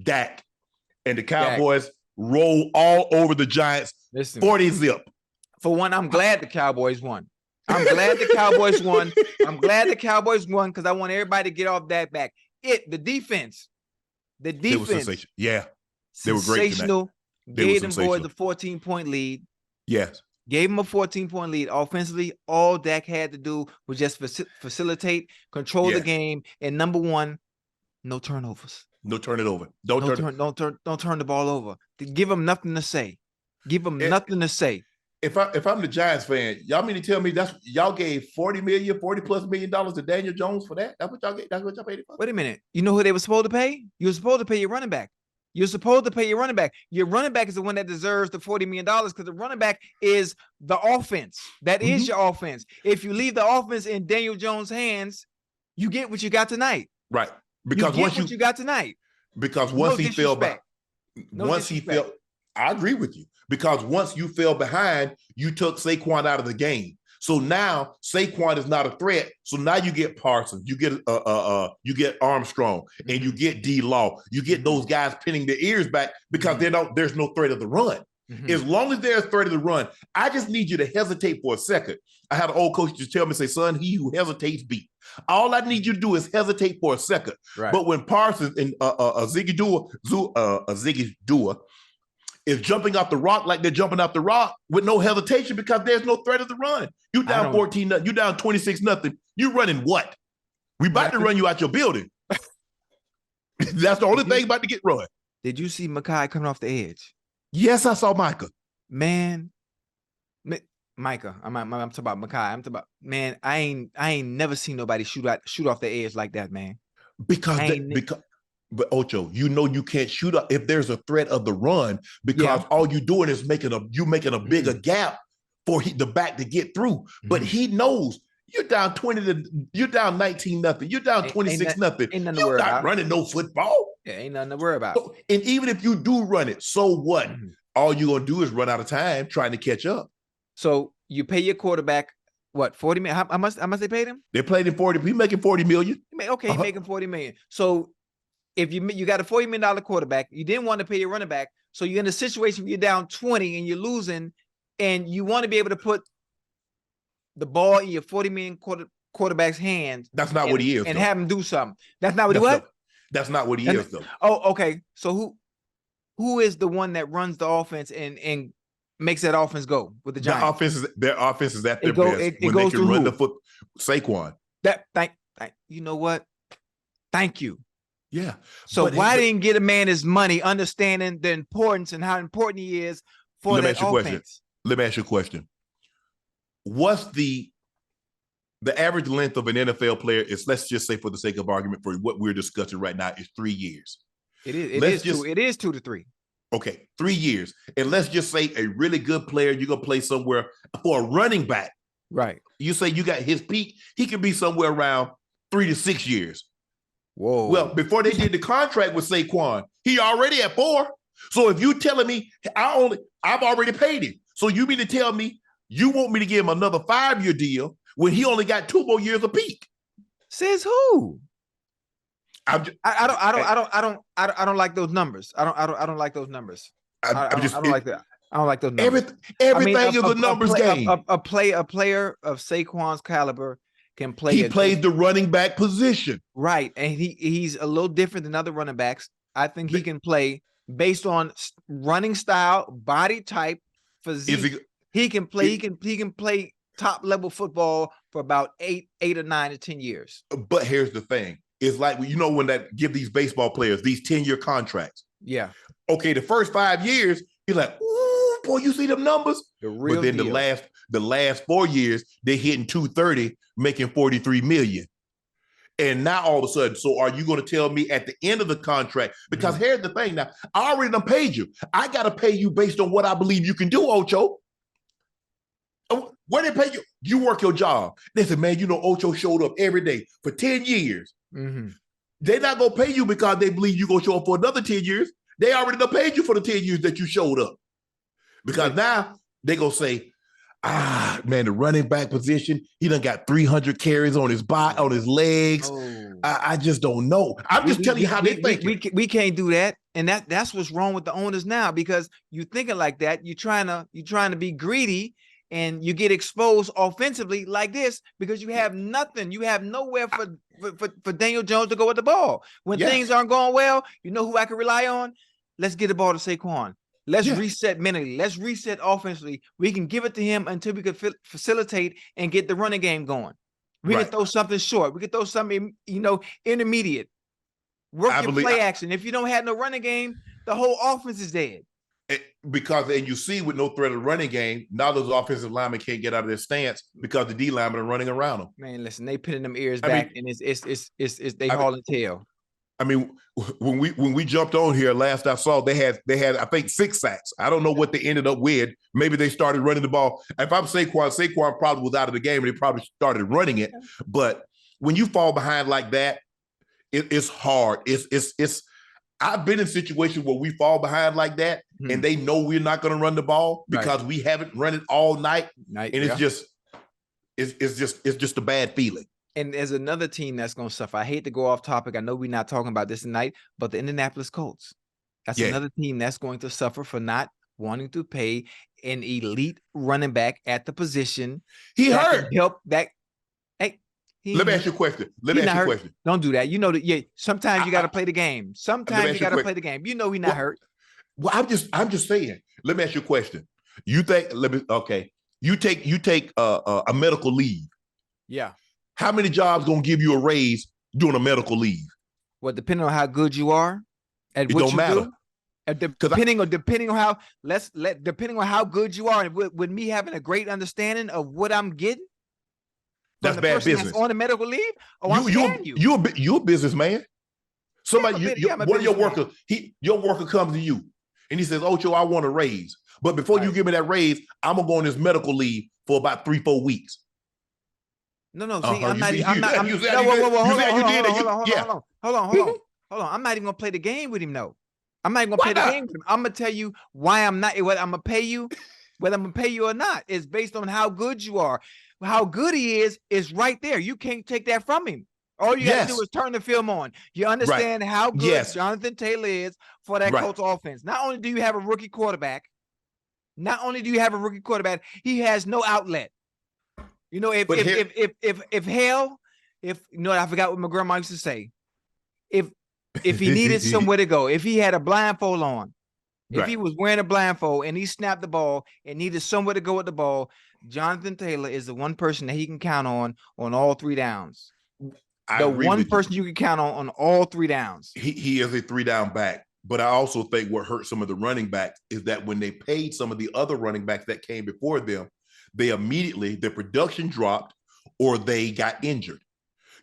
Dak, and the Cowboys roll all over the Giants. Listen, 40-0. For one, I'm glad the Cowboys won. I'm glad the Cowboys won. I'm glad the Cowboys won because I want everybody to get off that back. The defense. They were sensational. Yeah. They were great tonight. Gave them boys a 14-point lead. Yes. Gave them a 14-point lead. Offensively, all Dak had to do was just facilitate, control the game, and number one, no turnovers. No turn it over. Don't turn the ball over. Give them nothing to say. Give them nothing to say. If I'm the Giants fan, y'all mean to tell me that's y'all gave $40+ million to Daniel Jones for that? That's what y'all get. That's what y'all paid for. Wait a minute. You know who they were supposed to pay? You were supposed to pay your running back. You're supposed to pay your running back. Your running back is the one that deserves the $40 million because the running back is the offense. That is your offense. If you leave the offense in Daniel Jones' hands, you get what you got tonight. Right. Because once you got tonight. Because once he fell back, I agree with you. Because once you fell behind, you took Saquon out of the game. So now Saquon is not a threat. So now you get Parsons, you get Armstrong, and you get D-Law. You get those guys pinning their ears back because there's no threat of the run. As long as there's threat of the run, I just need you to hesitate for a second. I had an old coach just tell me, say, son, he who hesitates beat. All I need you to do is hesitate for a second. Right. But when Parsons and Ziggy Dua is jumping off the rock like they're jumping off the rock with no hesitation because there's no threat of the run. You down 14-0, you down 26-0. You running what? We about to run you out your building. That's the only thing about to get run. Did you see Mekhi coming off the edge? Yes, I saw Micah. Man, Micah. I'm talking about Mekhi. I'm talking about, man, I ain't never seen nobody shoot off the edge like that, man. But Ocho, you know you can't shoot up if there's a threat of the run because all you're doing is making a bigger gap for the back to get through. But he knows you're down 19-0. You're down 26-0. You're not running no football. Yeah, ain't nothing to worry about. So, and even if you do run it, so what? All you're gonna do is run out of time trying to catch up. So you pay your quarterback what, $40 million? How much they paid him? They paid him 40. He's making $40 million. Okay, he's making $40 million. So if you got a $40 million quarterback, you didn't want to pay your running back, so you're in a situation where you're down 20 and you're losing, and you want to be able to put the ball in your $40 million quarterback's hands. That's not what he is, and have him do something. That's not what he is. That's not what he is, though. Oh, okay. So who is the one that runs the offense and makes that offense go with the Giants? Their offense is at their best when they can run the foot. Saquon. You know what? Thank you. Yeah. So why didn't get a man his money, understanding the importance and how important he is for that offense? Let me ask you a question. What's the average length of an NFL player is, let's just say for the sake of argument, for what we're discussing right now, is 3 years. It is 2 to 3. Okay, 3 years. And let's just say a really good player, you're going to play somewhere for a running back. Right. You say you got his peak, he could be somewhere around 3 to 6 years. Whoa. Well, before they did the contract with Saquon, he already at 4. So if you telling me I've already paid him. So you mean to tell me you want me to give him another 5-year deal when he only got 2 more years of peak? Says who? I don't like those numbers. I don't like those numbers. I don't like that. I don't like those numbers. Everything is a numbers game. A player of Saquon's caliber can play. He plays the running back position. Right. And he's a little different than other running backs. I think he can play based on running style, body type, physique. He can play. He can play top level football for about 8 or 9 or 10 years. But here's the thing. It's like, when that give these baseball players these 10-year contracts. Yeah. Okay, the first 5 years, you're like, ooh, boy, you see them numbers? But then the last 4 years, they're hitting 230, making $43 million. And now all of a sudden, so are you going to tell me at the end of the contract? Because here's the thing now, I already done paid you. I got to pay you based on what I believe you can do, Ocho. Where they pay you? You work your job. They said, man, Ocho showed up every day for 10 years. Mm-hmm. They're not going to pay you because they believe you're going to show up for another 10 years. They already done paid you for the 10 years that you showed up. Because now they're going to say, man, the running back position, he done got 300 carries on his legs. Oh. I just don't know. I'm just telling you how they think. We can't do that. And that's what's wrong with the owners now, because you thinking like that, you're trying to be greedy, and you get exposed offensively like this because you have nothing. You have nowhere for Daniel Jones to go with the ball. When things aren't going well, you know who I can rely on? Let's get the ball to Saquon. Let's reset mentally. Let's reset offensively. We can give it to him until we can facilitate and get the running game going. We can throw something short. We can throw something, intermediate. Work your play action. If you don't have no running game, the whole offense is dead. And you see, with no threat of running game, now those offensive linemen can't get out of their stance because the D linemen are running around them. Man, listen, they pinning them ears back, and it's they hauling tail. I mean, when we jumped on here last, I saw they had I think 6 sacks. I don't know what they ended up with. Maybe they started running the ball. If I'm Saquon probably was out of the game, and they probably started running it. But when you fall behind like that, it's hard. It's I've been in situations where we fall behind like that, and they know we're not going to run the ball because we haven't run it all night, and it's just a bad feeling. And there's another team that's going to suffer. I hate to go off topic. I know we're not talking about this tonight, but the Indianapolis Colts. That's another team that's going to suffer for not wanting to pay an elite running back at the position. He hurt. Help that. Let me ask you a question. Don't do that. You know that. Sometimes you got to play the game. Sometimes you got to play the game. You know he's not hurt. Well, I'm just saying. Let me ask you a question. You think? You take a medical leave. Yeah. How many jobs gonna give you a raise doing a medical leave? Well, depending on how good you are, and it don't matter. Depending on how good you are, and with me having a great understanding of what I'm getting. That's bad business. That's on a medical leave. I'm scaring you. You're a businessman. Somebody, one of your workers, your worker comes to you and he says, "Ocho, I want a raise, but before you give me that raise, I'm gonna go on this medical leave for about 3-4 weeks." No. See, I'm not. Hold on. I'm not even gonna play the game with him. No, I'm not even gonna play the game with him. I'm gonna tell you why I'm not. Whether I'm gonna pay you, or not, is based on how good you are. How good he is right there. You can't take that from him. All you got to do is turn the film on. You understand how good Jonathan Taylor is for that Colts offense. Not only do you have a rookie quarterback, he has no outlet. You know, if I forgot what my grandma used to say. If he needed somewhere to go, if he had a blindfold on, if he was wearing a blindfold and he snapped the ball and needed somewhere to go with the ball, Jonathan Taylor is the one person that he can count on all 3 downs. The one person you can count on all 3 downs. He is a 3-down back. But I also think what hurt some of the running backs is that when they paid some of the other running backs that came before them, they immediately, their production dropped or they got injured.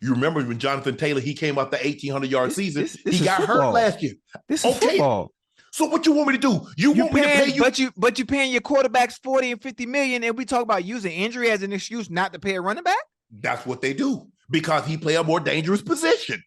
You remember when Jonathan Taylor, he came out the 1,800-yard season, he got hurt last year. This is football. So what you want me to do? You want me to pay you? But you paying your quarterbacks $40 and $50 million, and we talk about using injury as an excuse not to pay a running back? That's what they do because he play a more dangerous position.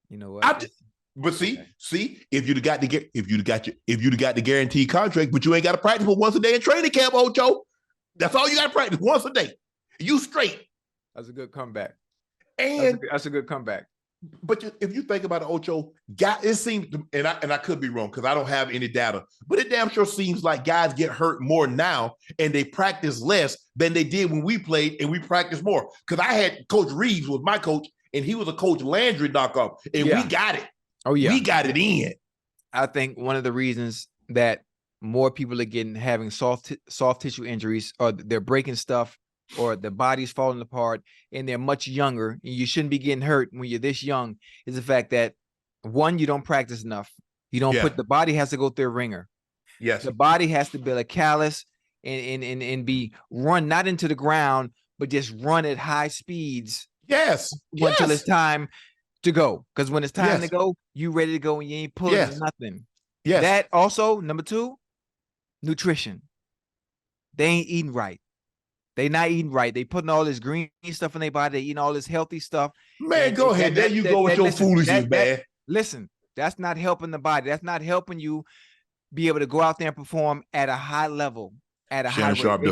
You know what? But see, if you'd got the guaranteed contract, but you ain't got to practice but once a day in training camp, Ocho. That's all you got to practice once a day. You straight. That's a good comeback. And that's a good comeback. But if you think about it, Ocho, it seems, and I could be wrong because I don't have any data, but it damn sure seems like guys get hurt more now and they practice less than they did when we played and we practiced more. Because I had Coach Reeves was my coach and he was a Coach Landry knockoff and we got it. Oh, yeah. We got it in. I think one of the reasons that more people are having soft tissue injuries or they're breaking stuff or the body's falling apart and they're much younger and you shouldn't be getting hurt when you're this young is the fact that, one, you don't practice enough. You don't the body has to go through a ringer. Yes. The body has to build a callus and be run not into the ground, but just run at high speeds. Yes. Until it's time to go. Because when it's time to go, you ready to go and you ain't pulling nothing. Yes. That also, number 2, nutrition. They ain't eating right. They not eating right. They putting all this green stuff in their body. They eating all this healthy stuff. Man, go ahead. There you go with your foolishness, man. Listen, that's not helping the body. That's not helping you be able to go out there and perform at a high level. Shannon Sharpe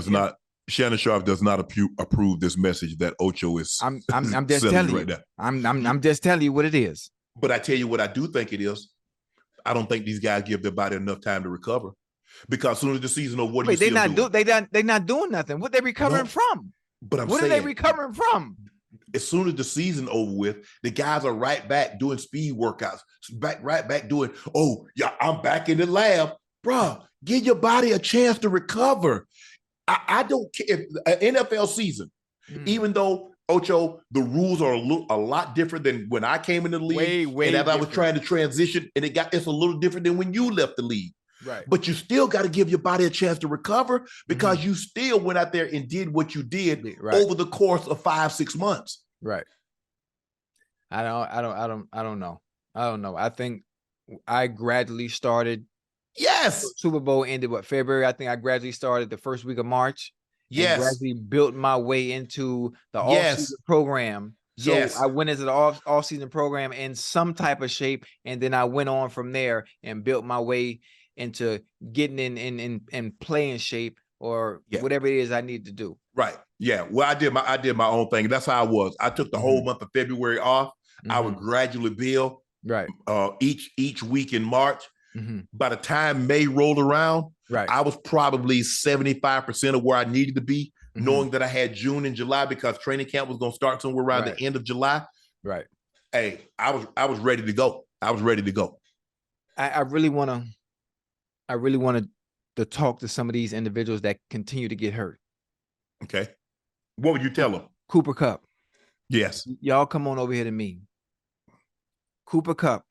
does not approve this message that Ocho is. I'm just telling you. I'm just telling you what it is. But I tell you what I do think it is. I don't think these guys give their body enough time to recover. Because as soon as the season over, what do Wait, you see them doing? They're not doing nothing. What they recovering from? But what are they recovering from? As soon as the season over with, the guys are right back doing speed workouts, right back doing, oh, yeah, I'm back in the lab. Bruh, give your body a chance to recover. I don't care if an NFL season, even though, Ocho, the rules are a lot different than when I came in the league. Way and as different. I was trying to transition, and it's a little different than when you left the league. Right. But you still got to give your body a chance to recover because you still went out there and did what you did over the course of 5-6 months. Right. I don't know. I think I gradually started. Yes. Super Bowl ended February. I think I gradually started the first week of March. Yes. And gradually built my way into the off-season program. So I went into the off-season program in some type of shape, and then I went on from there and built my way into getting in playing shape or whatever it is I need to do. Right. Yeah. Well, I did my own thing. That's how I was. I took the whole month of February off. I would gradually build each week in March. By the time May rolled around, I was probably 75% of where I needed to be, knowing that I had June and July because training camp was going to start somewhere around the end of July. Right. Hey, I was ready to go. I really want to talk to some of these individuals that continue to get hurt. Okay. What would you tell them? Cooper Kupp. Yes. Y'all come on over here to me. Cooper Kupp.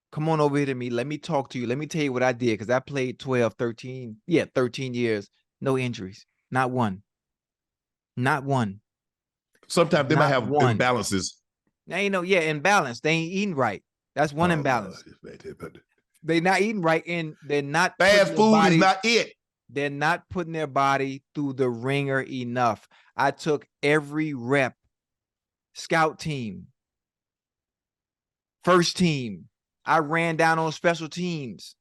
Come on over here to me. Let me talk to you. Let me tell you what I did because I played 13 years. No injuries. Not one. Not one. Sometimes they might have imbalances. Imbalance. They ain't eating right. That's one imbalance. They're not eating right, and they're not. Fast food is not it. They're not putting their body through the ringer enough. I took every rep. Scout team. First team. I ran down on special teams.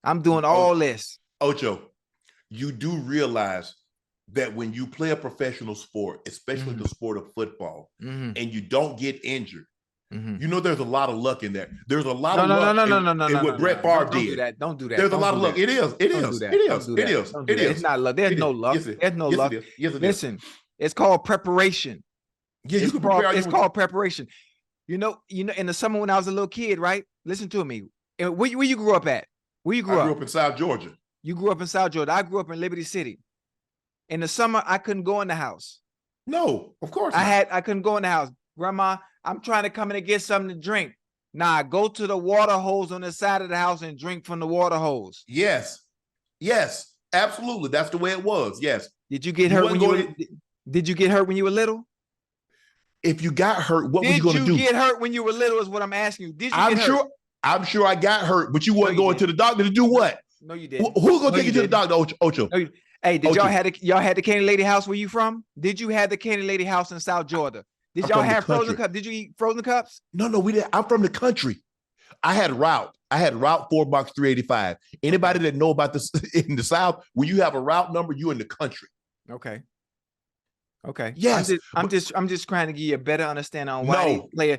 I'm doing all this. Ocho, you do realize that when you play a professional sport, especially the sport of football, and you don't get injured, you know there's a lot of luck in there. There's a lot of luck in what Brett Favre did. Don't do that. There's a lot of luck. It is. It's not luck. There's no luck. There's no luck. Listen, it's called preparation. Yeah, you can prepare. It's called preparation. You know, in the summer when I was a little kid, right? Listen to me. Where you grew up at? Where you grew up? I grew up in South Georgia. You grew up in South Georgia. I grew up in Liberty City. In the summer, I couldn't go in the house. No, of course not. I couldn't go in the house. Grandma, I'm trying to come in and get something to drink. Nah, go to the water hose on the side of the house and drink from the water hose. Yes. Yes, absolutely. That's the way it was. Yes. Did you get hurt Did you get hurt when you were little? If you got hurt, what were you going to do? Did you get hurt when you were little is what I'm asking you. Did you get hurt? I'm sure I got hurt, but you weren't going to the doctor to do what? No, you didn't. Who's going to take you to the doctor, Ocho? No, hey, did y'all have the Candy Lady house where you from? Did you have the Candy Lady house in South Georgia? Did y'all have frozen cups? Did you eat frozen cups? No, we didn't. I'm from the country. I had route 4 box 385. Anybody that know about this in the South, when you have a route number, you in the country. Okay. Yes. I'm just trying to give you a better understanding on why they play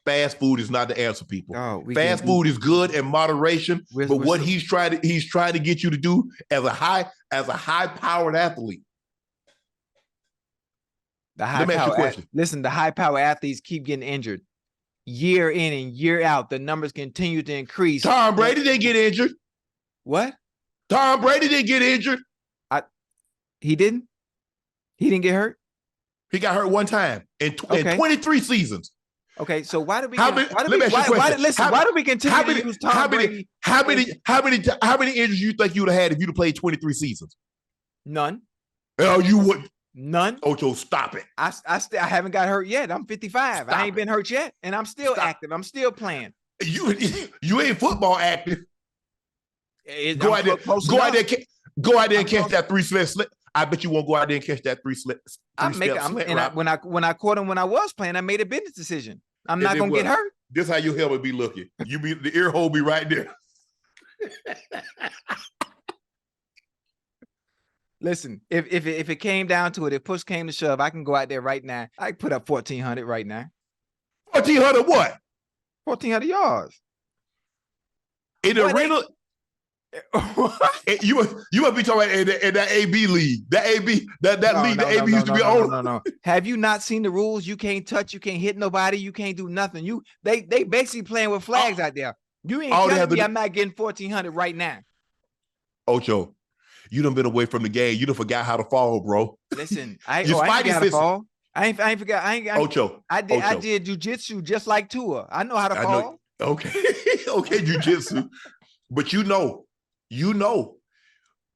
Fast food is not the answer, people. Oh, fast food is good in moderation, but what he's trying to get you to do as a high-powered athlete. Let me ask you a question. Listen, the high-power athletes keep getting injured. Year in and year out, the numbers continue to increase. Tom Brady didn't get injured. What? Tom Brady didn't get injured. He didn't? He didn't get hurt? He got hurt one time in 23 seasons. Okay, so why do we? Why do we continue to use Tom Brady? How many injuries you think you'd have had if you'd have played 23 seasons? None. Oh, you would. None. Ocho, stop it. I haven't got hurt yet. I'm 55. I ain't been hurt yet, and I'm still active. I'm still playing. You ain't football active. Go out there and catch that three slip. I bet you won't go out there and catch that three slip. When I caught him when I was playing, I made a business decision. I'm not gonna get hurt. This how your helmet be looking. The ear hole be right there. Listen, if it came down to it, if push came to shove, I can go out there right now. I can put up 1,400 right now. 1,400 what? 1,400 yards. In the arena. You must be talking about in that AB league. That league that AB used to be on. No. Have you not seen the rules? You can't touch, you can't hit nobody, you can't do nothing. They basically playing with flags out there. You ain't telling me I'm not getting 1,400 right now. Ocho, you done been away from the game. You done forgot how to fall, bro. Listen, I ain't forgot how to fall. I ain't forgot. Ocho. I did jujitsu just like Tua. I know how to fall. Okay, jujitsu. But you know,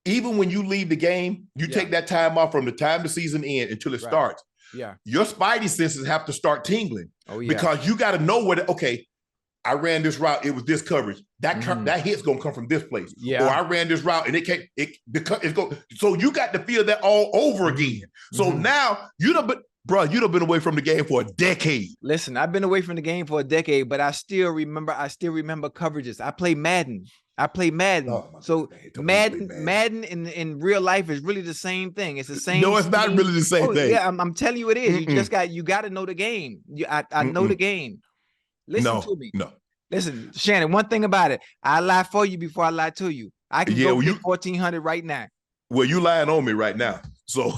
even when you leave the game, you take that time off from the time the season ends until it starts. Yeah. Your spidey senses have to start tingling. Oh, yeah. Because you got to know where I ran this route, it was this coverage. That hit's gonna come from this place. Yeah. Or I ran this route and it's go. So you got to feel that all over again. So now you done been away from the game for a decade. Listen, I've been away from the game for a decade, but I still remember coverages. I play Madden. Oh, so Madden in real life is really the same thing. It's the same. No, it's not really the same thing. Yeah, I'm telling you it is. You got to know the game. I know the game. Listen to me. No. Listen, Shannon, one thing about it, I lie for you before I lie to you. I can go get 1,400 right now. Well, you lying on me right now. So